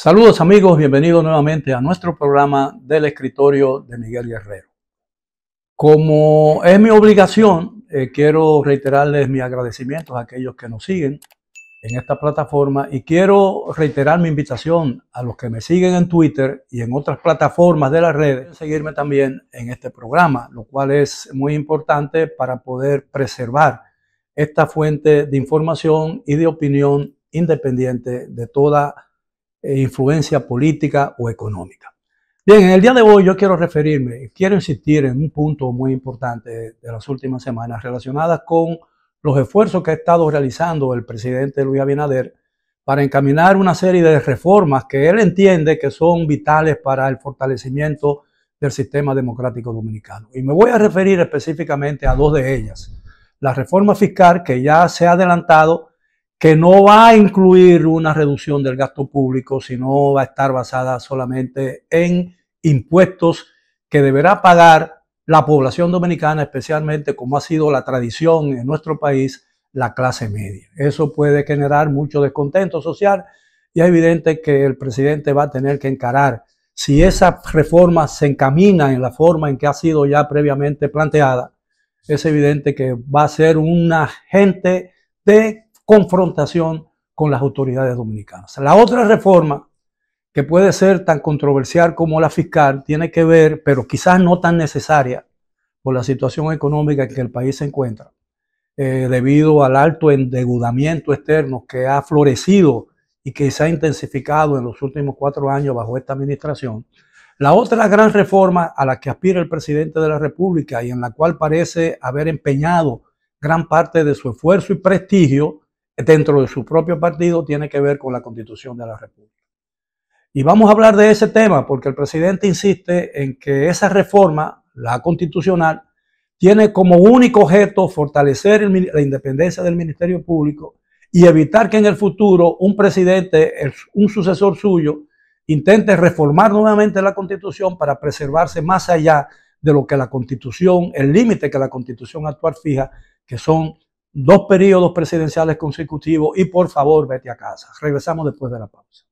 Saludos amigos, bienvenidos nuevamente a nuestro programa del escritorio de Miguel Guerrero. Como es mi obligación, quiero reiterarles mis agradecimientos a aquellos que nos siguen en esta plataforma y quiero reiterar mi invitación a los que me siguen en Twitter y en otras plataformas de las redes, seguirme también en este programa, lo cual es muy importante para poder preservar esta fuente de información y de opinión independiente de toda influencia política o económica. Bien, en el día de hoy yo quiero insistir en un punto muy importante de las últimas semanas relacionadas con los esfuerzos que ha estado realizando el presidente Luis Abinader para encaminar una serie de reformas que él entiende que son vitales para el fortalecimiento del sistema democrático dominicano. Y me voy a referir específicamente a dos de ellas. La reforma fiscal, que ya se ha adelantado, que no va a incluir una reducción del gasto público, sino va a estar basada solamente en impuestos que deberá pagar la población dominicana, especialmente como ha sido la tradición en nuestro país, la clase media. Eso puede generar mucho descontento social y es evidente que el presidente va a tener que encarar si esa reforma se encamina en la forma en que ha sido ya previamente planteada. Es evidente que va a ser un agente de confrontación con las autoridades dominicanas. La otra reforma, que puede ser tan controversial como la fiscal, tiene que ver, pero quizás no tan necesaria, por la situación económica en que el país se encuentra, debido al alto endeudamiento externo que ha florecido y que se ha intensificado en los últimos 4 años bajo esta administración. La otra gran reforma a la que aspira el presidente de la República y en la cual parece haber empeñado gran parte de su esfuerzo y prestigio dentro de su propio partido, tiene que ver con la Constitución de la República. Y vamos a hablar de ese tema porque el presidente insiste en que esa reforma, la constitucional, tiene como único objeto fortalecer la independencia del Ministerio Público y evitar que en el futuro un presidente, un sucesor suyo, intente reformar nuevamente la Constitución para preservarse más allá de lo que la Constitución, el límite que la Constitución actual fija, que son 2 periodos presidenciales consecutivos. Y por favor, vete a casa. Regresamos después de la pausa.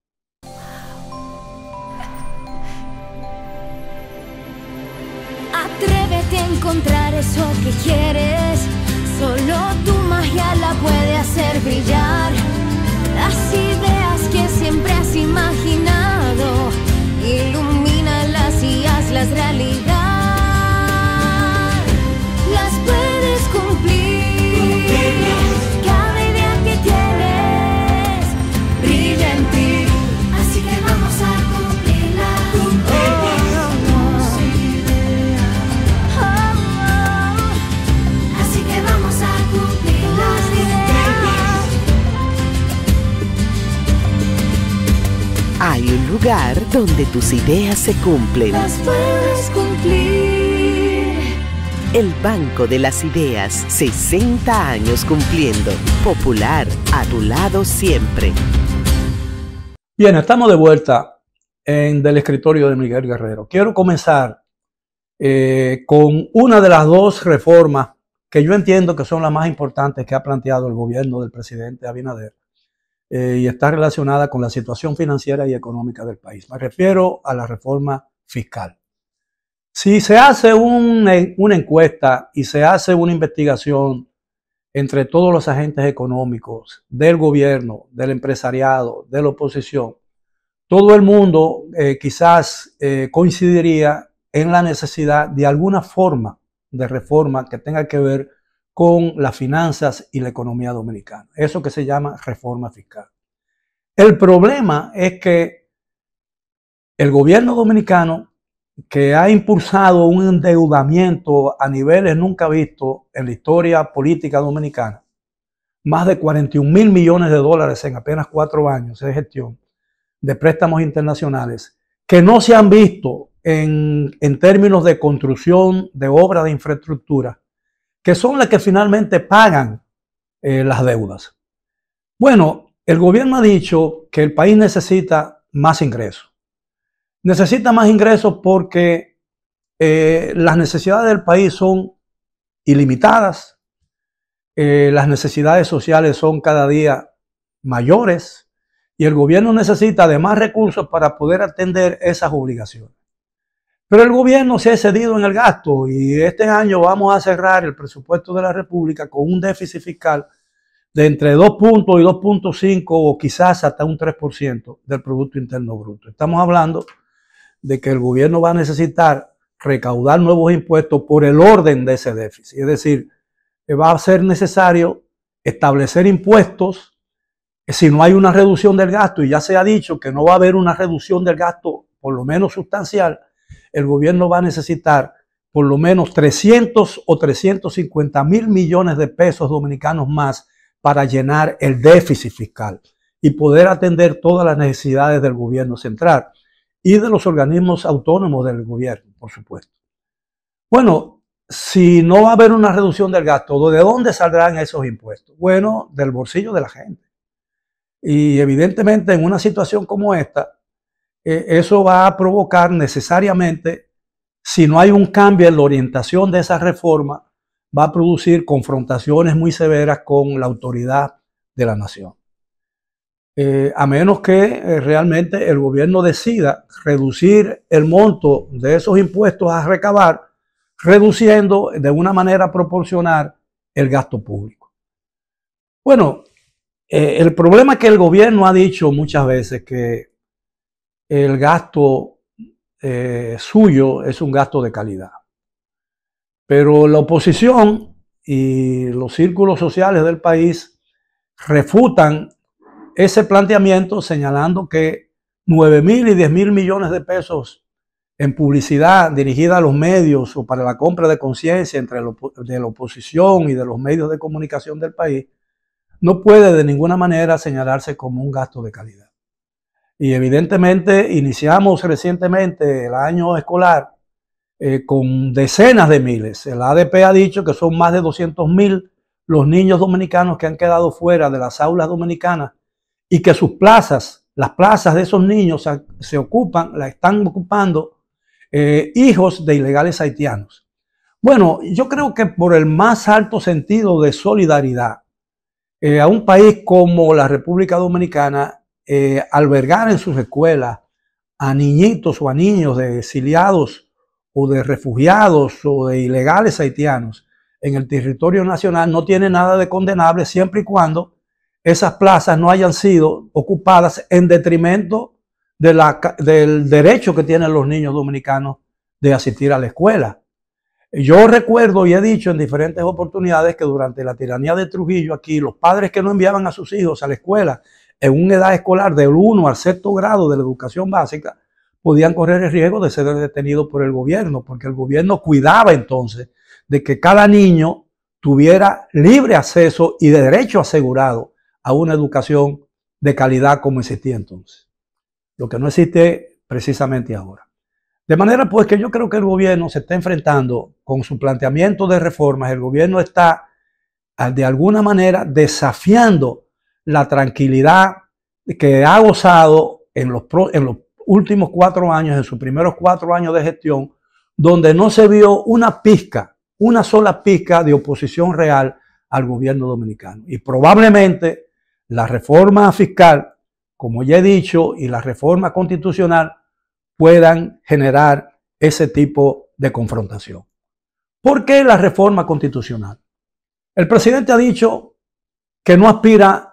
Atrévete a encontrar eso que quieres. Solo tu magia la puede hacer brillar. Las ideas que siempre has imaginado, ilumínalas y hazlas realidad. Las puedes cumplir. Cada idea que tienes brilla en ti. Así que vamos a cumplirla. Así que vamos a cumplir las ideas. Hay un lugar donde tus ideas se cumplen. Las puedes cumplir. El Banco de las Ideas, 60 años cumpliendo. Popular, a tu lado siempre. Bien, estamos de vuelta del escritorio de Miguel Guerrero. Quiero comenzar con una de las 2 reformas que yo entiendo que son las más importantes que ha planteado el gobierno del presidente Abinader y está relacionada con la situación financiera y económica del país. Me refiero a la reforma fiscal. Si se hace una encuesta y se hace una investigación entre todos los agentes económicos del gobierno, del empresariado, de la oposición, todo el mundo quizás coincidiría en la necesidad de alguna forma de reforma que tenga que ver con las finanzas y la economía dominicana. Eso que se llama reforma fiscal. El problema es que el gobierno dominicano, que ha impulsado un endeudamiento a niveles nunca vistos en la historia política dominicana, más de 41.000 millones de dólares en apenas 4 años de gestión de préstamos internacionales, que no se han visto en términos de construcción de obras de infraestructura, que son las que finalmente pagan las deudas. Bueno, el gobierno ha dicho que el país necesita más ingresos. Necesita más ingresos porque las necesidades del país son ilimitadas, las necesidades sociales son cada día mayores y el gobierno necesita de más recursos para poder atender esas obligaciones. Pero el gobierno se ha excedido en el gasto y este año vamos a cerrar el presupuesto de la República con un déficit fiscal de entre 2 puntos y 2.5 o quizás hasta un 3% del Producto Interno Bruto. Estamos hablando de que el gobierno va a necesitar recaudar nuevos impuestos por el orden de ese déficit. Es decir, va a ser necesario establecer impuestos si no hay una reducción del gasto, y ya se ha dicho que no va a haber una reducción del gasto por lo menos sustancial. El gobierno va a necesitar por lo menos 300 o 350 mil millones de pesos dominicanos más para llenar el déficit fiscal y poder atender todas las necesidades del gobierno central y de los organismos autónomos del gobierno, por supuesto. Bueno, si no va a haber una reducción del gasto, ¿de dónde saldrán esos impuestos? Bueno, del bolsillo de la gente. Y evidentemente en una situación como esta, eso va a provocar necesariamente, si no hay un cambio en la orientación de esa reforma, va a producir confrontaciones muy severas con la autoridad de la nación. A menos que realmente el gobierno decida reducir el monto de esos impuestos a recabar, reduciendo de una manera proporcional el gasto público. Bueno, el problema es que el gobierno ha dicho muchas veces que el gasto suyo es un gasto de calidad. Pero la oposición y los círculos sociales del país refutan ese planteamiento señalando que 9.000 y 10.000 millones de pesos en publicidad dirigida a los medios o para la compra de conciencia de la oposición y de los medios de comunicación del país no puede de ninguna manera señalarse como un gasto de calidad. Y evidentemente iniciamos recientemente el año escolar con decenas de miles. El ADP ha dicho que son más de 200.000 los niños dominicanos que han quedado fuera de las aulas dominicanas y que sus plazas, las plazas de esos niños la están ocupando hijos de ilegales haitianos. Bueno, yo creo que por el más alto sentido de solidaridad a un país como la República Dominicana, albergar en sus escuelas a niñitos o a niños de exiliados o de refugiados o de ilegales haitianos en el territorio nacional no tiene nada de condenable siempre y cuando esas plazas no hayan sido ocupadas en detrimento del derecho que tienen los niños dominicanos de asistir a la escuela. Yo recuerdo y he dicho en diferentes oportunidades que durante la tiranía de Trujillo aquí, los padres que no enviaban a sus hijos a la escuela en una edad escolar del 1 al 6º grado de la educación básica, podían correr el riesgo de ser detenidos por el gobierno, porque el gobierno cuidaba entonces de que cada niño tuviera libre acceso y de derecho asegurado a una educación de calidad como existía entonces, lo que no existe precisamente ahora. De manera pues que yo creo que el gobierno se está enfrentando con su planteamiento de reformas, el gobierno está de alguna manera desafiando la tranquilidad que ha gozado en los últimos 4 años, en sus primeros 4 años de gestión, donde no se vio una sola pizca de oposición real al gobierno dominicano. Y probablemente la reforma fiscal, como ya he dicho, y la reforma constitucional puedan generar ese tipo de confrontación. ¿Por qué la reforma constitucional? El presidente ha dicho que no aspira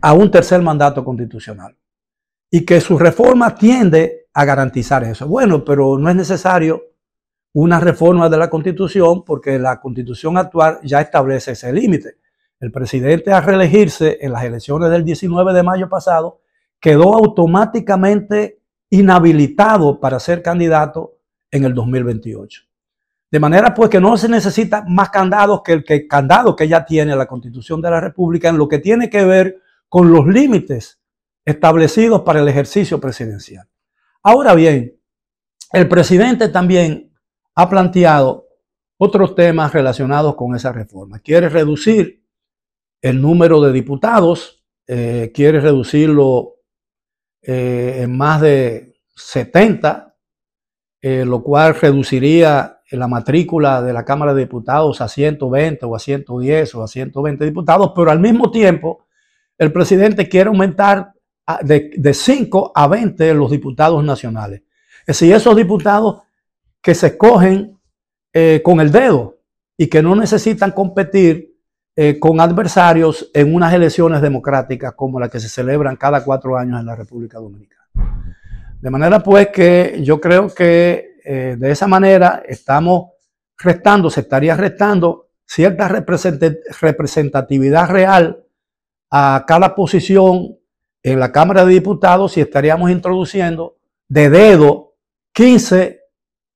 a un tercer mandato constitucional y que su reforma tiende a garantizar eso. Bueno, pero no es necesario una reforma de la Constitución porque la Constitución actual ya establece ese límite. El presidente, al reelegirse en las elecciones del 19 de mayo pasado, quedó automáticamente inhabilitado para ser candidato en el 2028. De manera pues que no se necesita más candados que el candado que ya tiene la Constitución de la República en lo que tiene que ver con los límites establecidos para el ejercicio presidencial. Ahora bien, el presidente también ha planteado otros temas relacionados con esa reforma. Quiere reducir el número de diputados, quiere reducirlo en más de 70, lo cual reduciría la matrícula de la Cámara de Diputados a 120 o a 110 o a 120 diputados, pero al mismo tiempo el presidente quiere aumentar de 5 a 20 los diputados nacionales. Es decir, esos diputados que se escogen con el dedo y que no necesitan competir con adversarios en unas elecciones democráticas como las que se celebran cada 4 años en la República Dominicana. De manera pues que yo creo que de esa manera se estaría restando cierta representatividad real a cada posición en la Cámara de Diputados y estaríamos introduciendo de dedo 15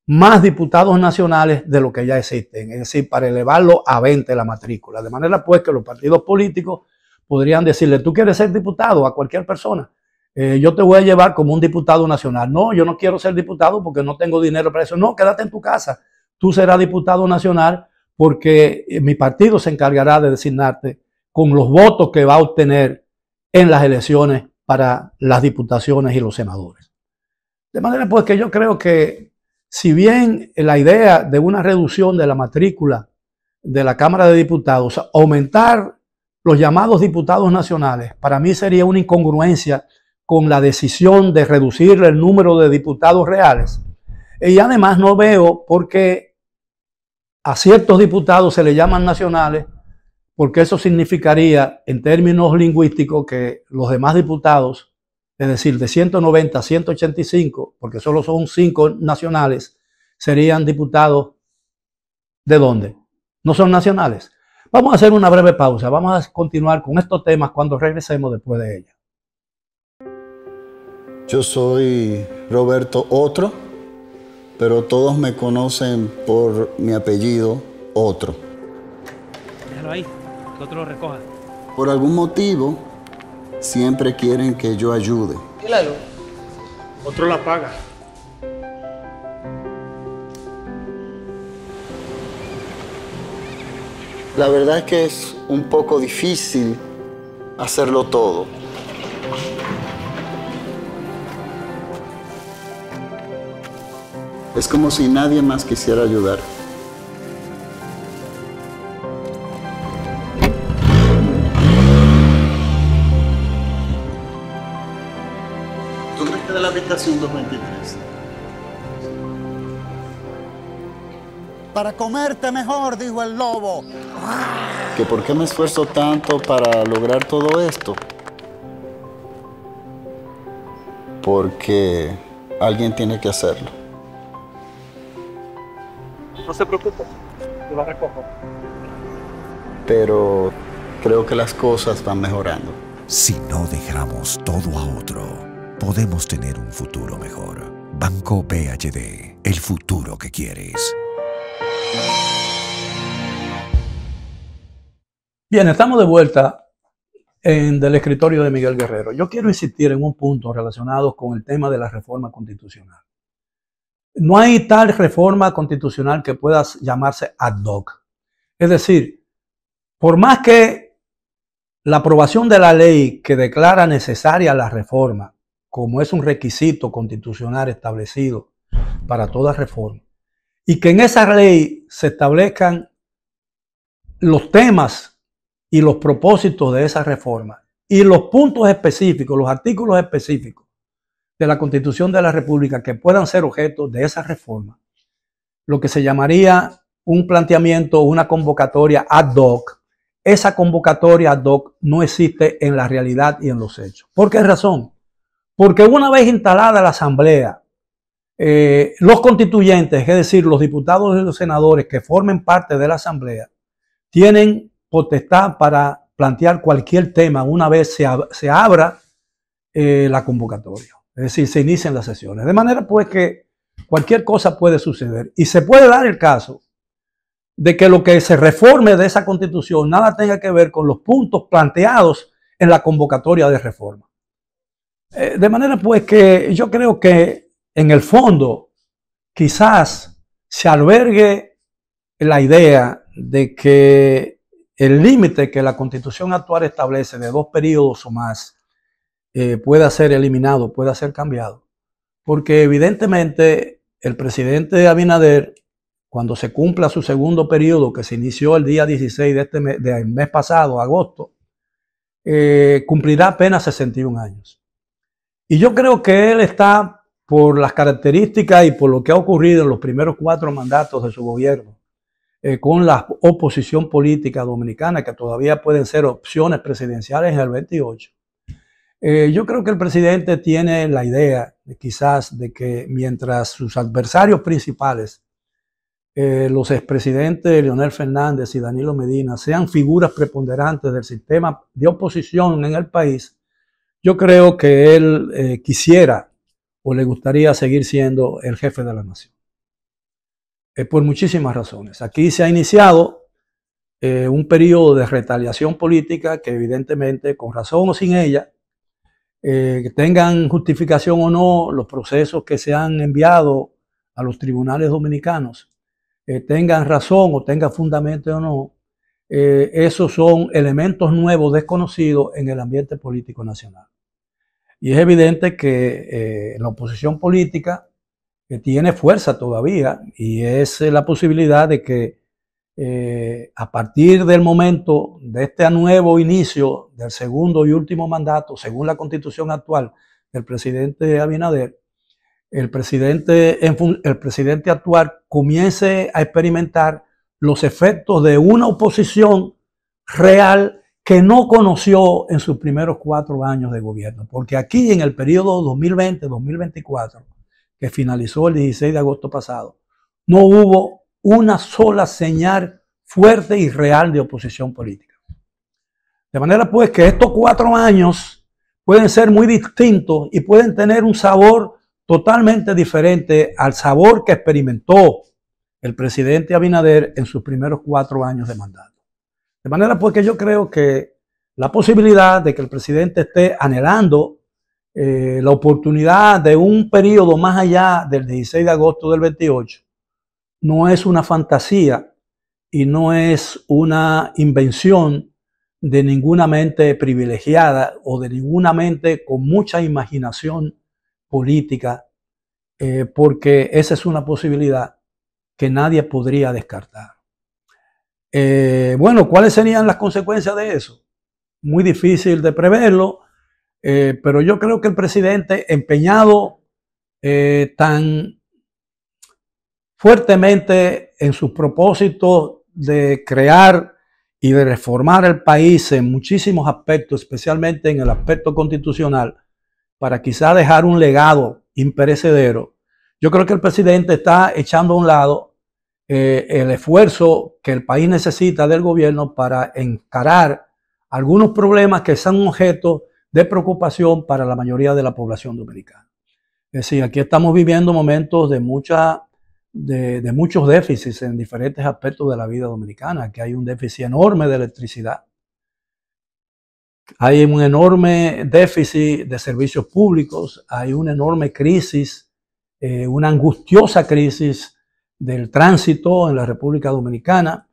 más diputados nacionales de lo que ya existen, es decir, para elevarlo a 20 la matrícula. De manera pues que los partidos políticos podrían decirle, tú quieres ser diputado a cualquier persona, yo te voy a llevar como un diputado nacional. No, yo no quiero ser diputado porque no tengo dinero para eso. No, quédate en tu casa, tú serás diputado nacional porque mi partido se encargará de designarte con los votos que va a obtener en las elecciones para las diputaciones y los senadores. De manera pues que yo creo que si bien la idea de una reducción de la matrícula de la Cámara de Diputados, aumentar los llamados diputados nacionales, para mí sería una incongruencia con la decisión de reducir el número de diputados reales. Y además no veo por qué a ciertos diputados se le llaman nacionales, porque eso significaría en términos lingüísticos que los demás diputados, es decir, de 190 a 185, porque solo son 5 nacionales, serían diputados ¿de dónde? No son nacionales. Vamos a hacer una breve pausa, vamos a continuar con estos temas cuando regresemos después de ella. Yo soy Roberto Otro, pero todos me conocen por mi apellido Otro. Déjalo ahí, que otro lo recoja. Por algún motivo, siempre quieren que yo ayude. Claro. Otro la paga. La verdad es que es un poco difícil hacerlo todo. Es como si nadie más quisiera ayudar. ¿Tú crees que de la habitación 223? Para comerte mejor, dijo el lobo. ¿Que por qué me esfuerzo tanto para lograr todo esto? Porque alguien tiene que hacerlo. No se preocupe, yo la recojo. Pero creo que las cosas van mejorando. Si no dejamos todo a otro, podemos tener un futuro mejor. Banco BHD, el futuro que quieres. Bien, estamos de vuelta del escritorio de Miguel Guerrero. Yo quiero insistir en un punto relacionado con el tema de la reforma constitucional. No hay tal reforma constitucional que pueda llamarse ad hoc. Es decir, por más que la aprobación de la ley que declara necesaria la reforma, como es un requisito constitucional establecido para toda reforma, y que en esa ley se establezcan los temas y los propósitos de esa reforma y los puntos específicos, los artículos específicos de la Constitución de la República que puedan ser objeto de esa reforma, lo que se llamaría un planteamiento, una convocatoria ad hoc. Esa convocatoria ad hoc no existe en la realidad y en los hechos. ¿Por qué razón? Porque una vez instalada la Asamblea, los constituyentes, es decir, los diputados y los senadores que formen parte de la Asamblea, tienen potestad para plantear cualquier tema una vez se abra la convocatoria. Es decir, se inician las sesiones. De manera pues que cualquier cosa puede suceder. Y se puede dar el caso de que lo que se reforme de esa constitución nada tenga que ver con los puntos planteados en la convocatoria de reforma. De manera pues que yo creo que en el fondo quizás se albergue la idea de que el límite que la constitución actual establece de 2 periodos o más pueda ser eliminado, pueda ser cambiado. Porque evidentemente el presidente Abinader, cuando se cumpla su segundo periodo, que se inició el día 16 del mes pasado, agosto, cumplirá apenas 61 años. Y yo creo que él está, por las características y por lo que ha ocurrido en los primeros 4 mandatos de su gobierno, con la oposición política dominicana, que todavía pueden ser opciones presidenciales en el 28. Yo creo que el presidente tiene la idea, quizás, de que mientras sus adversarios principales, los expresidentes Leonel Fernández y Danilo Medina, sean figuras preponderantes del sistema de oposición en el país, yo creo que él quisiera o le gustaría seguir siendo el jefe de la nación. Por muchísimas razones. Aquí se ha iniciado un periodo de retaliación política que evidentemente, con razón o sin ella, que tengan justificación o no los procesos que se han enviado a los tribunales dominicanos, tengan razón o tengan fundamento o no, esos son elementos nuevos desconocidos en el ambiente político nacional. Y es evidente que la oposición política tiene fuerza todavía, y es la posibilidad de que a partir del momento de este nuevo inicio del segundo y último mandato, según la constitución actual del presidente Abinader, el presidente actual comience a experimentar los efectos de una oposición real que no conoció en sus primeros 4 años de gobierno. Porque aquí, en el periodo 2020-2024, que finalizó el 16 de agosto pasado, no hubo una sola señal fuerte y real de oposición política. De manera pues que estos 4 años pueden ser muy distintos y pueden tener un sabor totalmente diferente al sabor que experimentó el presidente Abinader en sus primeros 4 años de mandato. De manera pues que yo creo que la posibilidad de que el presidente esté anhelando la oportunidad de un periodo más allá del 16 de agosto del 28 no es una fantasía y no es una invención de ninguna mente privilegiada o de ninguna mente con mucha imaginación política, porque esa es una posibilidad que nadie podría descartar. Bueno, ¿cuáles serían las consecuencias de eso? Muy difícil de preverlo, pero yo creo que el presidente, empeñado tan fuertemente en sus propósitos de crear y de reformar el país en muchísimos aspectos, especialmente en el aspecto constitucional, para quizá dejar un legado imperecedero, yo creo que el presidente está echando a un lado el esfuerzo que el país necesita del gobierno para encarar algunos problemas que son objeto de preocupación para la mayoría de la población dominicana. Es decir, aquí estamos viviendo momentos de muchos déficits en diferentes aspectos de la vida dominicana, que hay un déficit enorme de electricidad, hay un enorme déficit de servicios públicos, hay una enorme crisis, una angustiosa crisis del tránsito en la República Dominicana,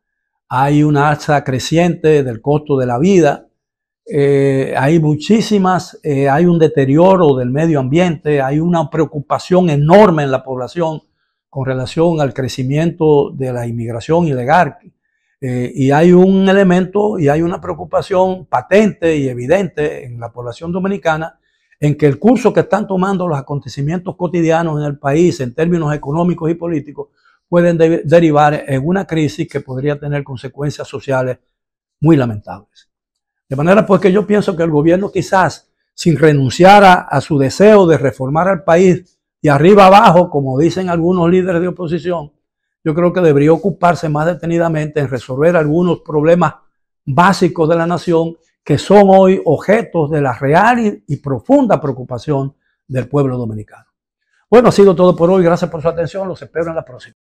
hay una alza creciente del costo de la vida, hay un deterioro del medio ambiente, hay una preocupación enorme en la población con relación al crecimiento de la inmigración ilegal, y hay un elemento y hay una preocupación patente y evidente en la población dominicana en que el curso que están tomando los acontecimientos cotidianos en el país en términos económicos y políticos pueden derivar en una crisis que podría tener consecuencias sociales muy lamentables. De manera pues que yo pienso que el gobierno, quizás sin renunciar a su deseo de reformar al país de arriba abajo, como dicen algunos líderes de oposición, yo creo que debería ocuparse más detenidamente en resolver algunos problemas básicos de la nación que son hoy objetos de la real y profunda preocupación del pueblo dominicano. Bueno, ha sido todo por hoy. Gracias por su atención. Los espero en la próxima.